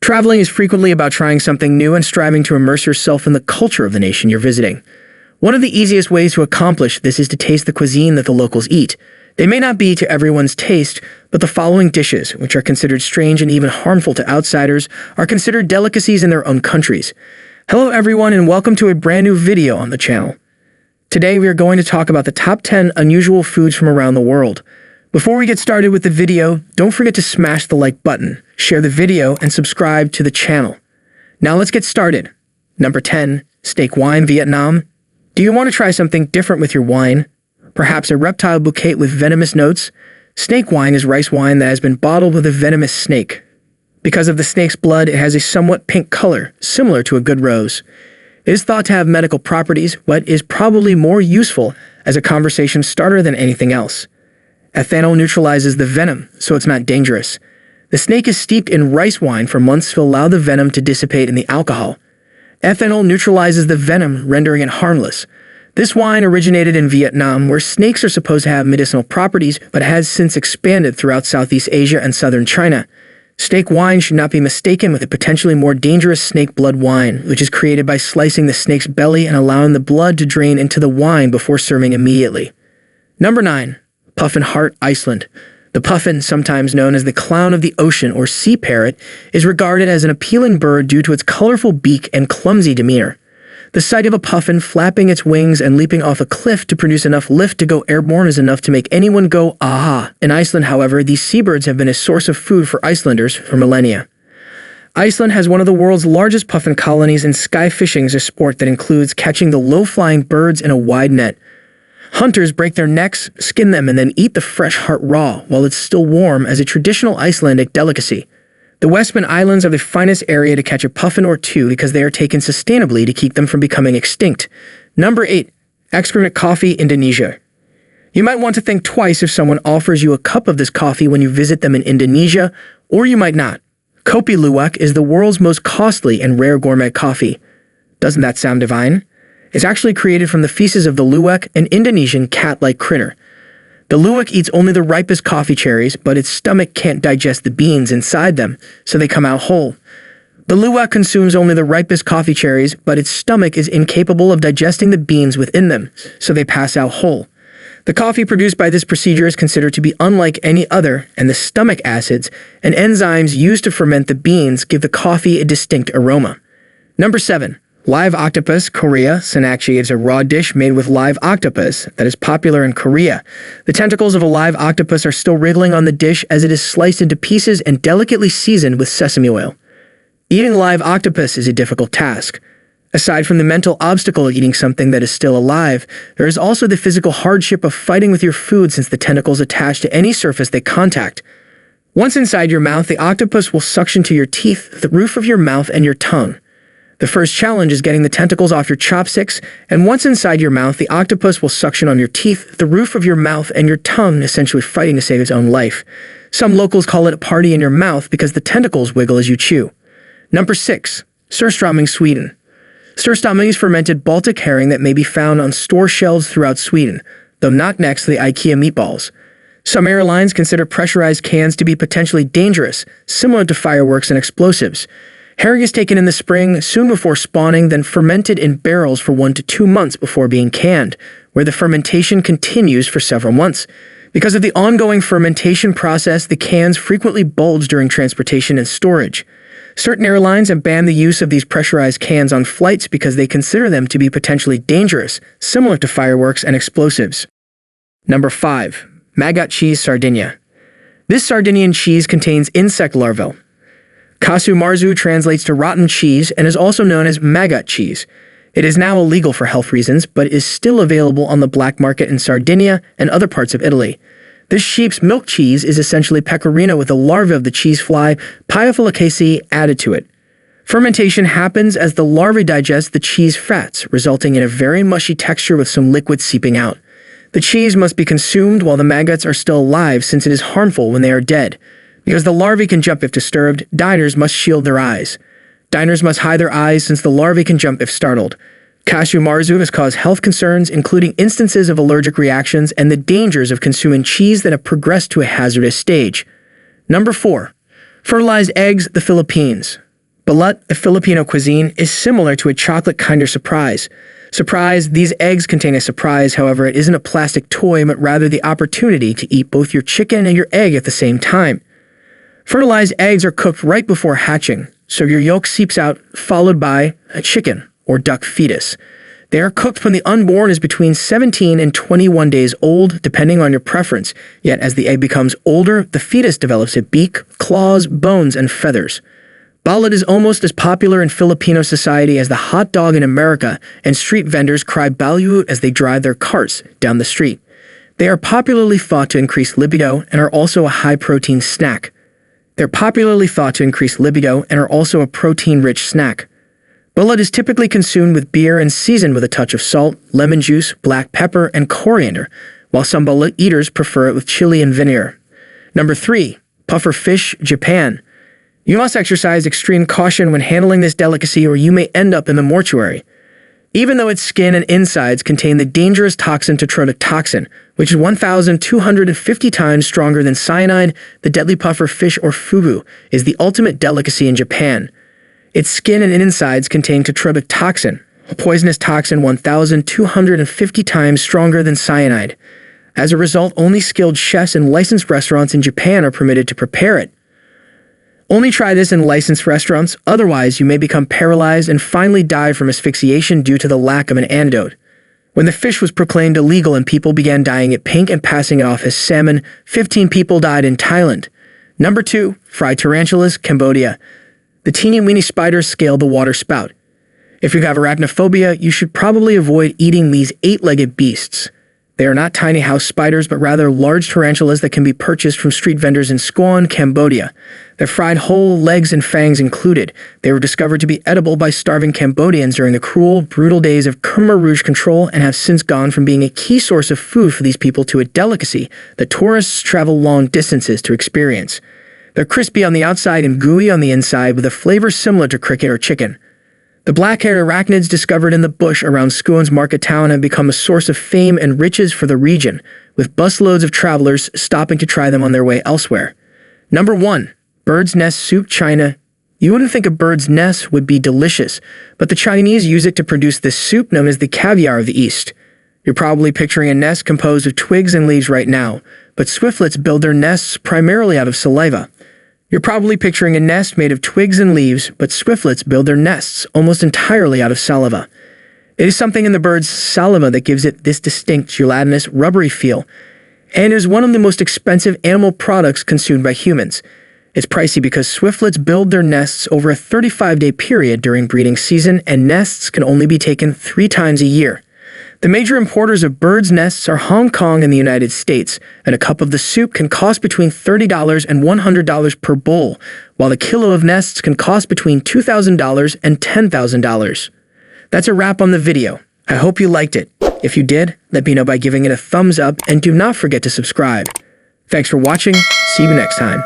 Traveling is frequently about trying something new and striving to immerse yourself in the culture of the nation you're visiting. One of the easiest ways to accomplish this is to taste the cuisine that the locals eat. They may not be to everyone's taste, but the following dishes, which are considered strange and even harmful to outsiders, are considered delicacies in their own countries. Hello everyone and welcome to a brand new video on the channel. Today we are going to talk about the top 10 unusual foods from around the world. Before we get started with the video, don't forget to smash the like button, share the video, and subscribe to the channel. Now let's get started. Number 10. Steak wine, Vietnam. Do you want to try something different with your wine? Perhaps a reptile bouquet with venomous notes? Snake wine is rice wine that has been bottled with a venomous snake. Because of the snake's blood, it has a somewhat pink color, similar to a good rose. It is thought to have medical properties, but is probably more useful as a conversation starter than anything else. Ethanol neutralizes the venom, so it's not dangerous. The snake is steeped in rice wine for months to allow the venom to dissipate in the alcohol. Ethanol neutralizes the venom, rendering it harmless. This wine originated in Vietnam, where snakes are supposed to have medicinal properties, but has since expanded throughout Southeast Asia and southern China. Snake wine should not be mistaken with a potentially more dangerous snake blood wine, which is created by slicing the snake's belly and allowing the blood to drain into the wine before serving immediately. Number 9. Puffin Heart, Iceland. The puffin, sometimes known as the clown of the ocean or sea parrot, is regarded as an appealing bird due to its colorful beak and clumsy demeanor. The sight of a puffin flapping its wings and leaping off a cliff to produce enough lift to go airborne is enough to make anyone go, aha. In Iceland, however, these seabirds have been a source of food for Icelanders for millennia. Iceland has one of the world's largest puffin colonies, and sky fishing is a sport that includes catching the low-flying birds in a wide net. Hunters break their necks, skin them, and then eat the fresh heart raw while it's still warm as a traditional Icelandic delicacy. The Westman Islands are the finest area to catch a puffin or two because they are taken sustainably to keep them from becoming extinct. Number 8. Excrement coffee, Indonesia. You might want to think twice if someone offers you a cup of this coffee when you visit them in Indonesia, or you might not. Kopi Luwak is the world's most costly and rare gourmet coffee. Doesn't that sound divine? It's actually created from the feces of the luwak, an Indonesian cat-like critter. The luwak eats only the ripest coffee cherries, but its stomach can't digest the beans inside them, so they come out whole. The luwak consumes only the ripest coffee cherries, but its stomach is incapable of digesting the beans within them, so they pass out whole. The coffee produced by this procedure is considered to be unlike any other, and the stomach acids and enzymes used to ferment the beans give the coffee a distinct aroma. Number 7. Live octopus, Korea. Sanakchi is a raw dish made with live octopus that is popular in Korea. The tentacles of a live octopus are still wriggling on the dish as it is sliced into pieces and delicately seasoned with sesame oil. Eating live octopus is a difficult task. Aside from the mental obstacle of eating something that is still alive, there is also the physical hardship of fighting with your food since the tentacles attach to any surface they contact. Once inside your mouth, the octopus will suction to your teeth, the roof of your mouth, and your tongue. The first challenge is getting the tentacles off your chopsticks, and once inside your mouth, the octopus will suction on your teeth, the roof of your mouth, and your tongue, essentially fighting to save its own life. Some locals call it a party in your mouth because the tentacles wiggle as you chew. Number 6. Surströmming, Sweden. Surströmming is fermented Baltic herring that may be found on store shelves throughout Sweden, though not next to the IKEA meatballs. Some airlines consider pressurized cans to be potentially dangerous, similar to fireworks and explosives. Herring is taken in the spring, soon before spawning, then fermented in barrels for 1 to 2 months before being canned, where the fermentation continues for several months. Because of the ongoing fermentation process, the cans frequently bulge during transportation and storage. Certain airlines have banned the use of these pressurized cans on flights because they consider them to be potentially dangerous, similar to fireworks and explosives. Number 5. Maggot cheese, Sardinia. This Sardinian cheese contains insect larvae. Casu marzu translates to rotten cheese and is also known as maggot cheese. It is now illegal for health reasons, but is still available on the black market in Sardinia and other parts of Italy. This sheep's milk cheese is essentially pecorino with the larvae of the cheese fly, Pyophyllaceae, added to it. Fermentation happens as the larvae digest the cheese fats, resulting in a very mushy texture with some liquid seeping out. The cheese must be consumed while the maggots are still alive since it is harmful when they are dead. Because the larvae can jump if disturbed, diners must shield their eyes. Diners must hide their eyes since the larvae can jump if startled. Casu marzu has caused health concerns, including instances of allergic reactions and the dangers of consuming cheese that have progressed to a hazardous stage. Number 4. Fertilized eggs, the Philippines. Balut, a Filipino cuisine, is similar to a chocolate Kinder Surprise. Surprise, these eggs contain a surprise, however, it isn't a plastic toy, but rather the opportunity to eat both your chicken and your egg at the same time. Fertilized eggs are cooked right before hatching, so your yolk seeps out, followed by a chicken or duck fetus. They are cooked when the unborn is between 17 and 21 days old, depending on your preference. Yet as the egg becomes older, the fetus develops a beak, claws, bones, and feathers. Balut is almost as popular in Filipino society as the hot dog in America, and street vendors cry balut as they drive their carts down the street. They are popularly thought to increase libido and are also a high-protein snack. A protein-rich snack. Balut is typically consumed with beer and seasoned with a touch of salt, lemon juice, black pepper, and coriander, while some balut eaters prefer it with chili and vinegar. Number 3. Puffer fish, Japan. You must exercise extreme caution when handling this delicacy or you may end up in the mortuary. Even though its skin and insides contain the dangerous toxin tetrodotoxin, which is 1,250 times stronger than cyanide, the deadly puffer fish or fugu is the ultimate delicacy in Japan. Its skin and insides contain tetrodotoxin, a poisonous toxin 1,250 times stronger than cyanide. As a result, only skilled chefs and licensed restaurants in Japan are permitted to prepare it. Only try this in licensed restaurants, otherwise you may become paralyzed and finally die from asphyxiation due to the lack of an antidote. When the fish was proclaimed illegal and people began dyeing it pink and passing it off as salmon, 15 people died in Thailand. Number 2. Fried tarantulas, Cambodia. The teeny-weeny spiders scale the water spout. If you have arachnophobia, you should probably avoid eating these 8-legged beasts. They are not tiny house spiders, but rather large tarantulas that can be purchased from street vendors in Squan, Cambodia. They're fried whole, legs and fangs included. They were discovered to be edible by starving Cambodians during the cruel, brutal days of Khmer Rouge control and have since gone from being a key source of food for these people to a delicacy that tourists travel long distances to experience. They're crispy on the outside and gooey on the inside with a flavor similar to cricket or chicken. The black-haired arachnids discovered in the bush around Squan's market town have become a source of fame and riches for the region, with busloads of travelers stopping to try them on their way elsewhere. Number 1. Bird's nest soup, China. You wouldn't think a bird's nest would be delicious, but the Chinese use it to produce this soup known as the caviar of the East. You're probably picturing a nest composed of twigs and leaves right now, but swiftlets build their nests primarily out of saliva. You're probably picturing a nest made of twigs and leaves, but swiftlets build their nests almost entirely out of saliva. It is something in the bird's saliva that gives it this distinct gelatinous, rubbery feel, and is one of the most expensive animal products consumed by humans. It's pricey because swiftlets build their nests over a 35-day period during breeding season, and nests can only be taken 3 times a year. The major importers of birds' nests are Hong Kong and the United States, and a cup of the soup can cost between $30 and $100 per bowl, while a kilo of nests can cost between $2,000 and $10,000. That's a wrap on the video. I hope you liked it. If you did, let me know by giving it a thumbs up, and do not forget to subscribe. Thanks for watching. See you next time.